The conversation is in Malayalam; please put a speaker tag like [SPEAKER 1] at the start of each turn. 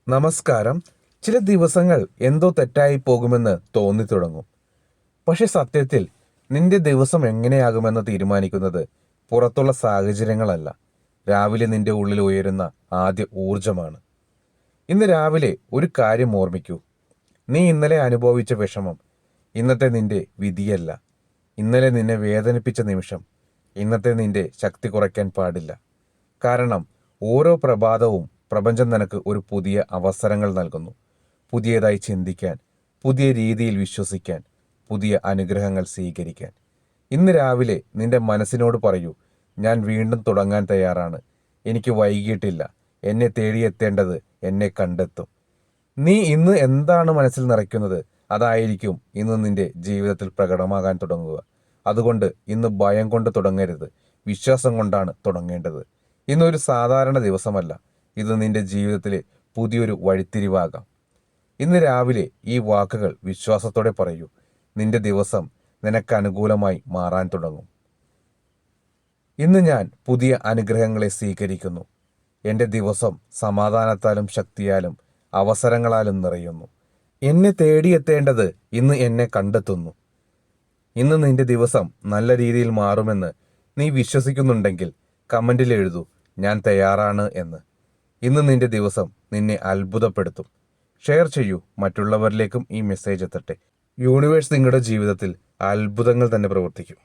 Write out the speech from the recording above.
[SPEAKER 1] നമസ്കാരം. ചില ദിവസങ്ങൾ എന്തോ തെറ്റായി പോകുമെന്ന് തോന്നിത്തുടങ്ങും. പക്ഷെ സത്യത്തിൽ നിന്റെ ദിവസം എങ്ങനെയാകുമെന്ന് തീരുമാനിക്കുന്നത് പുറത്തുള്ള സാഹചര്യങ്ങളല്ല, രാവിലെ നിന്റെ ഉള്ളിൽ ഉയരുന്ന ആദ്യ ഊർജമാണ്. ഇന്ന് രാവിലെ ഒരു കാര്യം ഓർമ്മിക്കൂ. നീ ഇന്നലെ അനുഭവിച്ച വിഷമം ഇന്നത്തെ നിന്റെ വിധിയല്ല. ഇന്നലെ നിന്നെ വേദനിപ്പിച്ച നിമിഷം ഇന്നത്തെ നിന്റെ ശക്തി കുറയ്ക്കാൻ പാടില്ല. കാരണം ഓരോ പ്രഭാതവും പ്രപഞ്ചം നിനക്ക് ഒരു പുതിയ അവസരങ്ങൾ നൽകുന്നു. പുതിയതായി ചിന്തിക്കാൻ, പുതിയ രീതിയിൽ വിശ്വസിക്കാൻ, പുതിയ അനുഗ്രഹങ്ങൾ സ്വീകരിക്കാൻ. ഇന്ന് രാവിലെ നിന്റെ മനസ്സിനോട് പറയൂ, ഞാൻ വീണ്ടും തുടങ്ങാൻ തയ്യാറാണ്. എനിക്ക് വൈകിട്ടില്ല. എന്നെ തേടിയെത്തേണ്ടത് എന്നെ കണ്ടെത്തും. നീ ഇന്ന് എന്താണ് മനസ്സിൽ നിറയ്ക്കുന്നത്, അതായിരിക്കും ഇന്ന് നിന്റെ ജീവിതത്തിൽ പ്രകടമാകാൻ തുടങ്ങുക. അതുകൊണ്ട് ഇന്ന് ഭയം കൊണ്ട് തുടങ്ങരുത്, വിശ്വാസം കൊണ്ടാണ് തുടങ്ങേണ്ടത്. ഇന്നൊരു സാധാരണ ദിവസമല്ല, ഇത് നിന്റെ ജീവിതത്തിലെ പുതിയൊരു വഴിത്തിരിവാകാം. ഇന്ന് രാവിലെ ഈ വാക്കുകൾ വിശ്വാസത്തോടെ പറയൂ. നിന്റെ ദിവസം നിനക്ക് അനുകൂലമായി മാറാൻ തുടങ്ങും. ഇന്ന് ഞാൻ പുതിയ അനുഗ്രഹങ്ങളെ സ്വീകരിക്കുന്നു. എൻ്റെ ദിവസം സമാധാനത്താലും ശക്തിയാലും അവസരങ്ങളാലും നിറയുന്നു. എന്നെ തേടിയെത്തേണ്ടത് ഇന്ന് എന്നെ കണ്ടെത്തുന്നു. ഇന്ന് നിന്റെ ദിവസം നല്ല രീതിയിൽ മാറുമെന്ന് നീ വിശ്വസിക്കുന്നുണ്ടെങ്കിൽ കമൻറ്റിൽ എഴുതൂ, ഞാൻ തയ്യാറാണ് എന്ന്. ഇന്ന് നിന്റെ ദിവസം നിന്നെ അത്ഭുതപ്പെടുത്തും. ഷെയർ ചെയ്യൂ, മറ്റുള്ളവരിലേക്കും ഈ മെസ്സേജ് എത്തട്ടെ. യൂണിവേഴ്സ് നിങ്ങളുടെ ജീവിതത്തിൽ അത്ഭുതങ്ങൾ തന്നെ പ്രവർത്തിക്കും.